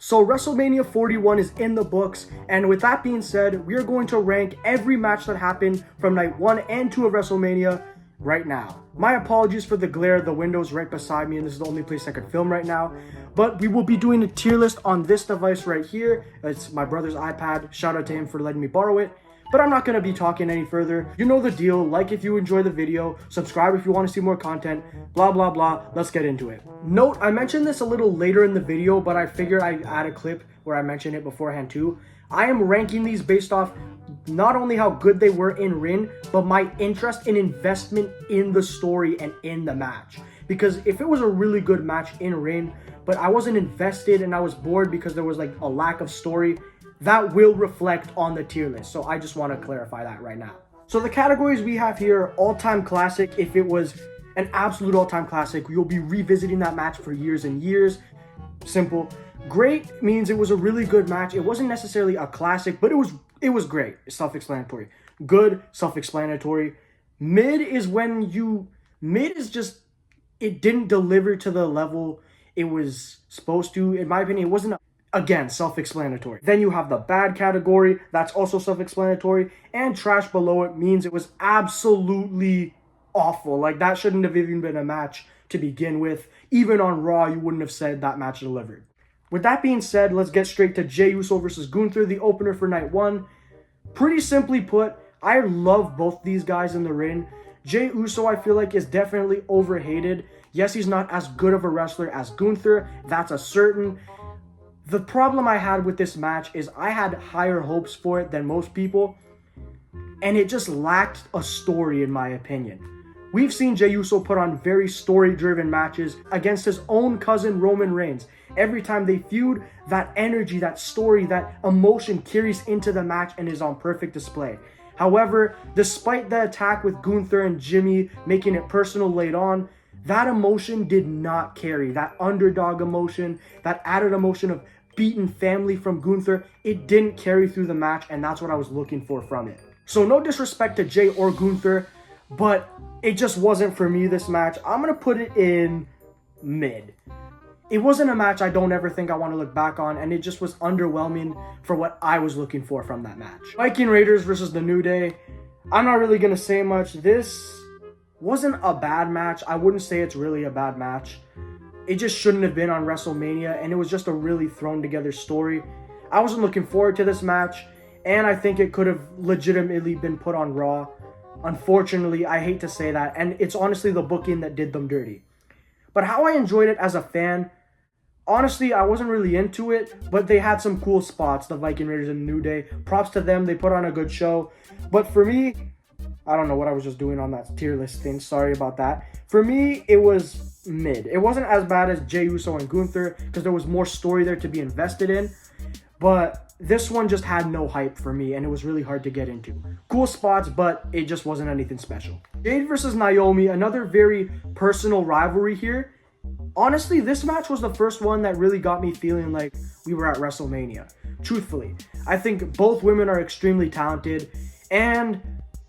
So WrestleMania 41 is in the books, and with that being said, we are going to rank every match that happened from night 1 and 2 of WrestleMania right now. My apologies for the glare, the window's right beside me and this is the only place I could film right now, but we will be doing a tier list on this device right here. It's my brother's iPad, shout out to him for letting me borrow it. But I'm not going to be talking any further. You know the deal. Like if you enjoy the video, subscribe if you want to see more content, blah, blah, blah. Let's get into it. Note, I mentioned this a little later in the video, but I figured I'd add a clip where I mentioned it beforehand too. I am ranking these based off not only how good they were in ring, but my interest and investment in the story and in the match. Because if it was a really good match in ring, but I wasn't invested and I was bored because there was like a lack of story, that will reflect on the tier list. So I just want to clarify that right now. So the categories we have here, all-time classic. If it was an absolute all-time classic, you'll be revisiting that match for years and years. Simple. Great means it was a really good match. It wasn't necessarily a classic, but it was great. It's self-explanatory. Good, self-explanatory. Mid is just, it didn't deliver to the level it was supposed to. In my opinion, it wasn't again, self-explanatory. Then you have the bad category, that's also self-explanatory, and trash below it means it was absolutely awful. Like, that shouldn't have even been a match to begin with. Even on Raw, you wouldn't have said that match delivered. With that being said, let's get straight to Jey Uso versus Gunther, the opener for night 1. Pretty simply put, I love both these guys in the ring. Jey Uso, I feel like, is definitely overhated. Yes, he's not as good of a wrestler as Gunther, that's a certain. The problem I had with this match is I had higher hopes for it than most people, and it just lacked a story in my opinion. We've seen Jey Uso put on very story-driven matches against his own cousin Roman Reigns. Every time they feud, that energy, that story, that emotion carries into the match and is on perfect display. However, despite the attack with Gunther and Jimmy making it personal late on, that emotion did not carry. That underdog emotion, that added emotion of beaten family from Gunther, it didn't carry through the match, and that's what I was looking for from it. So no disrespect to Jey or Gunther, but it just wasn't for me, this match. I'm going to put it in mid. It wasn't a match I don't ever think I want to look back on, and it just was underwhelming for what I was looking for from that match. Viking Raiders versus the New Day. I'm not really going to say much. This wasn't a bad match. I wouldn't say it's really a bad match. It just shouldn't have been on WrestleMania, and it was just a really thrown together story. I wasn't looking forward to this match, and I think it could have legitimately been put on Raw. Unfortunately, I hate to say that, and it's honestly the booking that did them dirty. But how I enjoyed it as a fan, honestly, I wasn't really into it, but they had some cool spots, the Viking Raiders and the New Day. Props to them, they put on a good show. But for me, I don't know what I was just doing on that tier list thing. Sorry about that. For me, it was mid. It wasn't as bad as Jey Uso and Gunther because there was more story there to be invested in. But this one just had no hype for me, and it was really hard to get into. Cool spots, but it just wasn't anything special. Jade versus Naomi, another very personal rivalry here. Honestly, this match was the first one that really got me feeling like we were at WrestleMania. Truthfully, I think both women are extremely talented, and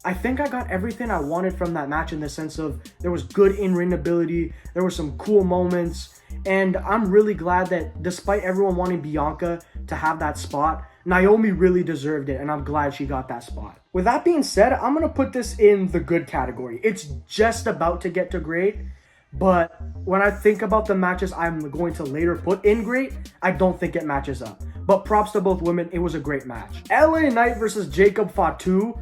I think I got everything I wanted from that match in the sense of there was good in-ring ability, there were some cool moments, and I'm really glad that despite everyone wanting Bianca to have that spot, Naomi really deserved it, and I'm glad she got that spot. With that being said, I'm going to put this in the good category. It's just about to get to great, but when I think about the matches I'm going to later put in great, I don't think it matches up. But props to both women, it was a great match. LA Knight versus Jacob Fatu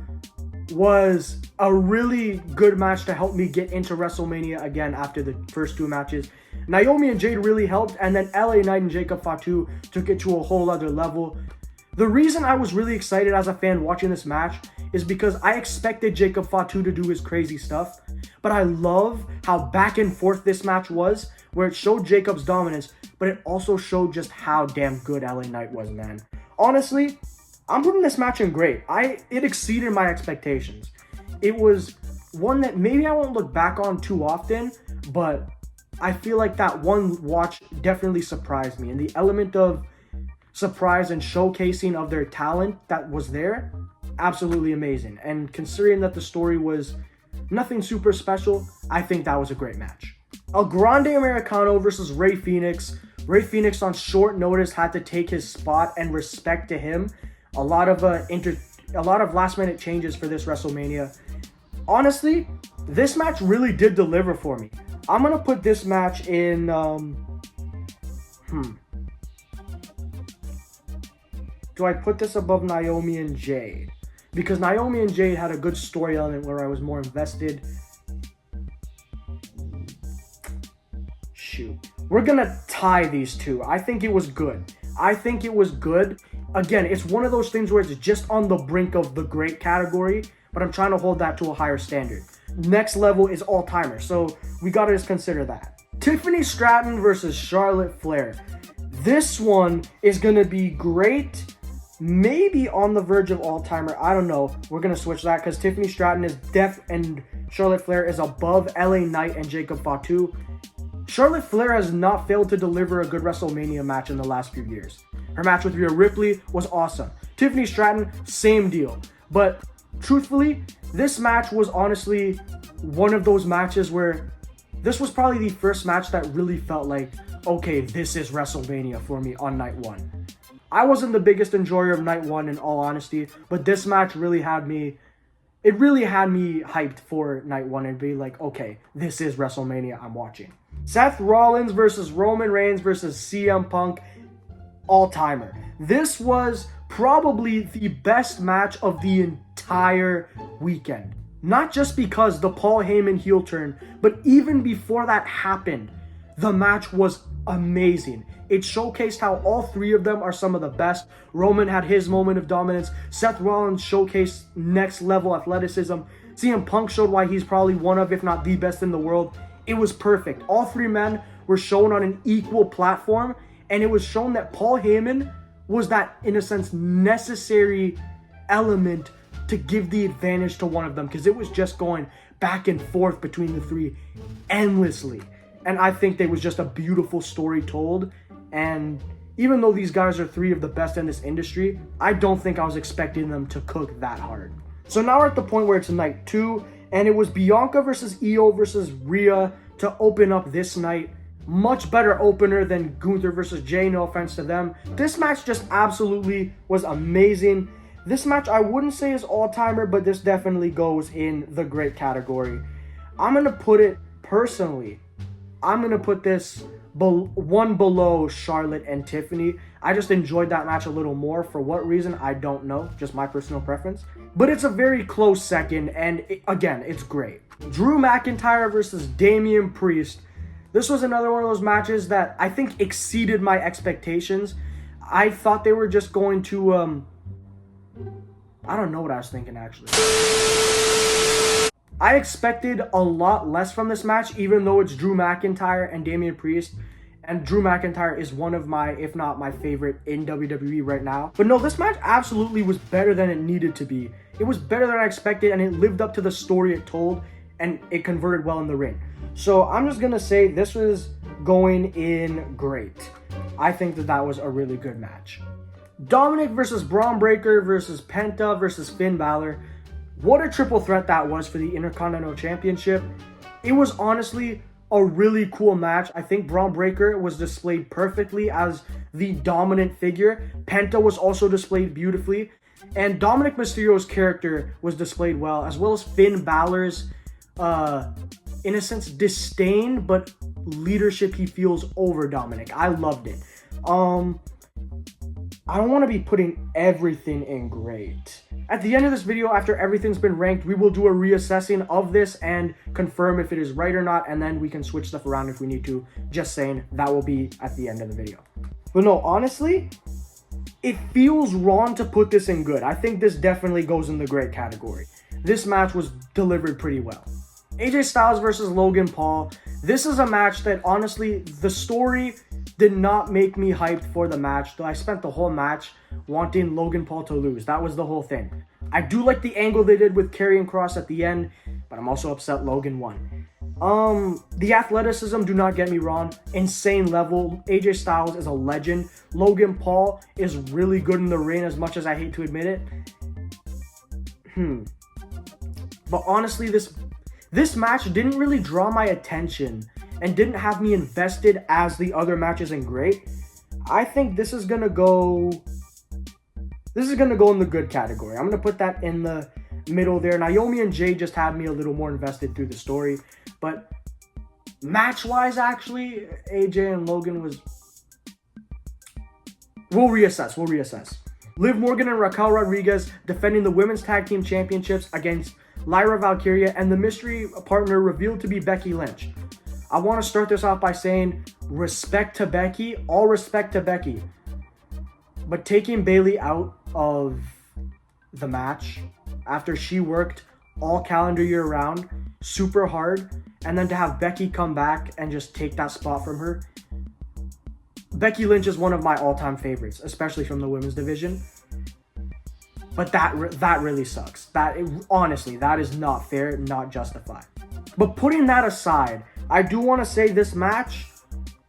was a really good match to help me get into WrestleMania again after the first two matches. Naomi and Jade really helped, and then LA Knight and Jacob Fatu took it to a whole other level. The reason I was really excited as a fan watching this match is because I expected Jacob Fatu to do his crazy stuff, but I love how back and forth this match was, where it showed Jacob's dominance, but it also showed just how damn good LA Knight was, man. Honestly, I'm putting this match in great. It exceeded my expectations. It was one that maybe I won't look back on too often, but I feel like that one watch definitely surprised me. And the element of surprise and showcasing of their talent that was there, absolutely amazing. And considering that the story was nothing super special, I think that was a great match. El Grande Americano versus Rey Fenix. Rey Fenix on short notice had to take his spot, and respect to him. A lot of last minute changes for this WrestleMania. Honestly, this match really did deliver for me. I'm gonna put this match in do I put this above Naomi and Jade? Because Naomi and Jade had a good story element where I was more invested. Shoot. We're gonna tie these two. I think it was good. Again, it's one of those things where it's just on the brink of the great category, but I'm trying to hold that to a higher standard. Next level is all-timer, so we gotta just consider that. Tiffany Stratton versus Charlotte Flair. This one is gonna be great. Maybe on the verge of all-timer. I don't know. We're gonna switch that because Tiffany Stratton is and Charlotte Flair is above LA Knight and Jacob Fatu. Charlotte Flair has not failed to deliver a good WrestleMania match in the last few years. Her match with Rhea Ripley was awesome. Tiffany Stratton, same deal. But truthfully, this match was honestly one of those matches where this was probably the first match that really felt like, okay, this is WrestleMania for me on night one. I wasn't the biggest enjoyer of night one in all honesty, but this match really had me, hyped for night one and be like, okay, this is WrestleMania I'm watching. Seth Rollins versus Roman Reigns versus CM Punk, all-timer. This was probably the best match of the entire weekend. Not just because the Paul Heyman heel turn, but even before that happened, the match was amazing. It showcased how all three of them are some of the best. Roman had his moment of dominance. Seth Rollins showcased next level athleticism. CM Punk showed why he's probably one of, if not the best in the world. It was perfect. All three men were shown on an equal platform, and it was shown that Paul Heyman was that, in a sense, necessary element to give the advantage to one of them, because it was just going back and forth between the three endlessly. And I think there was just a beautiful story told. And even though these guys are three of the best in this industry, I don't think I was expecting them to cook that hard. So now we're at the point where it's night two, and it was Bianca versus Io versus Rhea to open up this night. Much better opener than Gunther versus Jay, no offense to them. This match just absolutely was amazing. This match I wouldn't say is all-timer, but this definitely goes in the great category. I'm going to put it personally. I'm going to put this one below Charlotte and Tiffany. I just enjoyed that match a little more. For what reason, I don't know. Just my personal preference. But it's a very close second, and again, it's great. Drew McIntyre versus Damian Priest. This was another one of those matches that I think exceeded my expectations. I thought they were just going to, I don't know what I was thinking actually. I expected a lot less from this match, even though it's Drew McIntyre and Damian Priest. And Drew McIntyre is one of my, if not my favorite in WWE right now. But no, this match absolutely was better than it needed to be. It was better than I expected, and it lived up to the story it told, and it converted well in the ring. So I'm just going to say this was going in great. I think that was a really good match. Dominic versus Braun Breaker versus Penta versus Finn Balor. What a triple threat that was for the Intercontinental Championship. It was honestly a really cool match. I think Braun Breaker was displayed perfectly as the dominant figure. Penta was also displayed beautifully. And Dominic Mysterio's character was displayed well as Finn Balor's, in a sense, disdain, but leadership he feels over Dominic. I loved it. I don't want to be putting everything in great. At the end of this video, after everything's been ranked, we will do a reassessing of this and confirm if it is right or not, and then we can switch stuff around if we need to. Just saying, that will be at the end of the video. But no, honestly, it feels wrong to put this in good. I think this definitely goes in the great category. This match was delivered pretty well. AJ Styles versus Logan Paul. This is a match that honestly, the story did not make me hyped for the match, though I spent the whole match wanting Logan Paul to lose. That was the whole thing. I do like the angle they did with Karrion Kross at the end, but I'm also upset Logan won. The athleticism, do not get me wrong, insane level. AJ Styles is a legend. Logan Paul is really good in the ring, as much as I hate to admit it. But honestly, this match didn't really draw my attention and didn't have me invested as the other match isn't great, I think this is gonna go in the good category. I'm gonna put that in the middle there. Naomi and Jay just had me a little more invested through the story, but match-wise, actually, AJ and Logan was... We'll reassess. Liv Morgan and Raquel Rodriguez defending the Women's Tag Team Championships against Lyra Valkyria and the mystery partner revealed to be Becky Lynch. I want to start this off by saying respect to Becky, all respect to Becky. But taking Bayley out of the match after she worked all calendar year round, super hard, and then to have Becky come back and just take that spot from her. Becky Lynch is one of my all-time favorites, especially from the women's division. But that really sucks. Honestly, that is not fair, not justified. But putting that aside, I do want to say this match,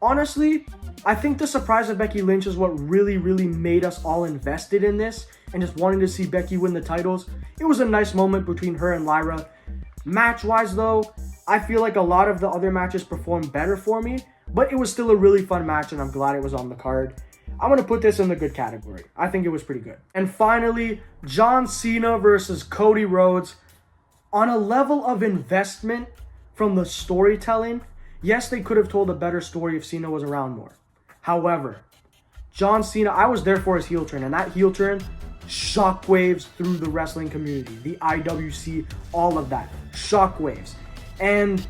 honestly, I think the surprise of Becky Lynch is what really, really made us all invested in this and just wanting to see Becky win the titles. It was a nice moment between her and Lyra. Match-wise, though, I feel like a lot of the other matches performed better for me, but it was still a really fun match, and I'm glad it was on the card. I'm going to put this in the good category. I think it was pretty good. And finally, John Cena versus Cody Rhodes. On a level of investment from the storytelling, yes, they could have told a better story if Cena was around more. However, John Cena, I was there for his heel turn, and that heel turn shockwaves through the wrestling community, the IWC, all of that. Shockwaves. And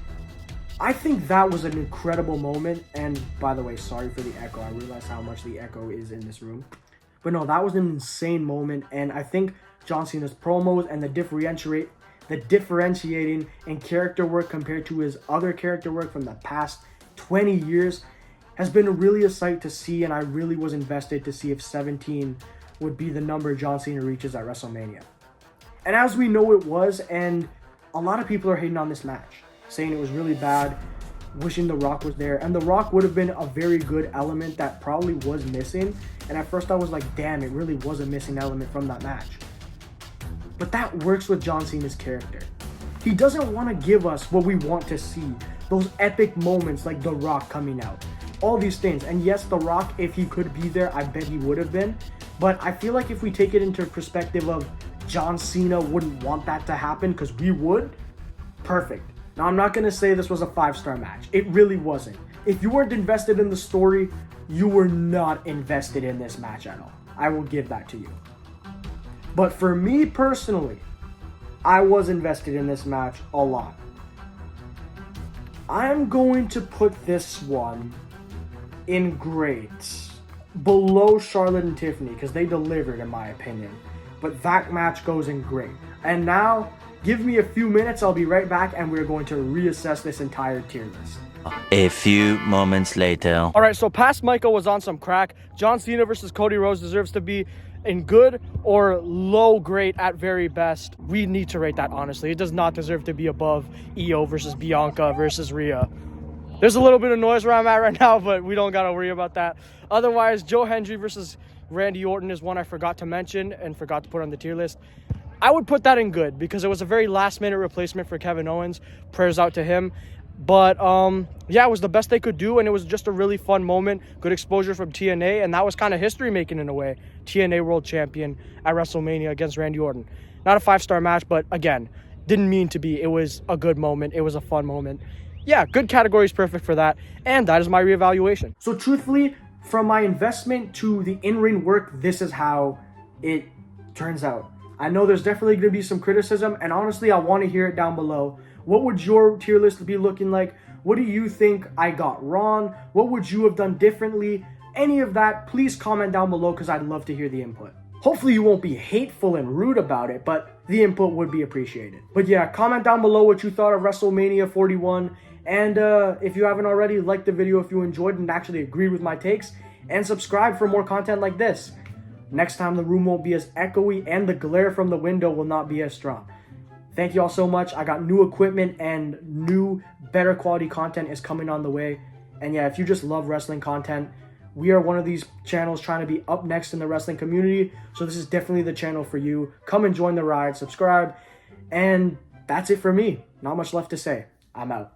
I think that was an incredible moment. And by the way, sorry for the echo. I realize how much the echo is in this room. But no, that was an insane moment. And I think John Cena's promos and the differentiating and character work compared to his other character work from the past 20 years has been really a sight to see. And I really was invested to see if 17 would be the number John Cena reaches at WrestleMania. And as we know, it was. And a lot of people are hating on this match, saying it was really bad, wishing The Rock was there. And The Rock would have been a very good element that probably was missing. And at first I was like, damn, it really was a missing element from that match. But that works with John Cena's character. He doesn't want to give us what we want to see. Those epic moments like The Rock coming out. All these things. And yes, The Rock, if he could be there, I bet he would have been. But I feel like if we take it into perspective of John Cena wouldn't want that to happen, because we would, perfect. Now, I'm not going to say this was a 5-star match. It really wasn't. If you weren't invested in the story, you were not invested in this match at all. I will give that to you. But for me personally, I was invested in this match a lot. I'm going to put this one in great, below Charlotte and Tiffany, because they delivered in my opinion. But that match goes in great. And now, give me a few minutes, I'll be right back, and we're going to reassess this entire tier list. A few moments later. All right, so past Michael was on some crack. John Cena versus Cody Rhodes deserves to be in good or low grade at very best. We need to rate that honestly. It does not deserve to be above Io versus Bianca versus Rhea. There's a little bit of noise where I'm at right now, but we don't got to worry about that. Otherwise, Joe Hendry versus Randy Orton is one I forgot to mention and forgot to put on the tier list. I would put that in good because it was a very last-minute replacement for Kevin Owens. Prayers out to him. But, yeah, it was the best they could do, and it was just a really fun moment. Good exposure from TNA, and that was kind of history-making in a way. TNA World Champion at WrestleMania against Randy Orton. Not a 5-star match, but, again, didn't mean to be. It was a good moment. It was a fun moment. Yeah, good category is perfect for that, and that is my reevaluation. So, truthfully, from my investment to the in-ring work, this is how it turns out. I know there's definitely going to be some criticism, and honestly, I want to hear it down below. What would your tier list be looking like? What do you think I got wrong? What would you have done differently? Any of that, please comment down below because I'd love to hear the input. Hopefully you won't be hateful and rude about it, but the input would be appreciated. But yeah, comment down below what you thought of WrestleMania 41. And if you haven't already, like the video if you enjoyed and actually agreed with my takes. And subscribe for more content like this. Next time the room won't be as echoey and the glare from the window will not be as strong. Thank you all so much. I got new equipment and new, better quality content is coming on the way. And yeah, if you just love wrestling content, we are one of these channels trying to be up next in the wrestling community. So this is definitely the channel for you. Come and join the ride, subscribe. And that's it for me. Not much left to say. I'm out.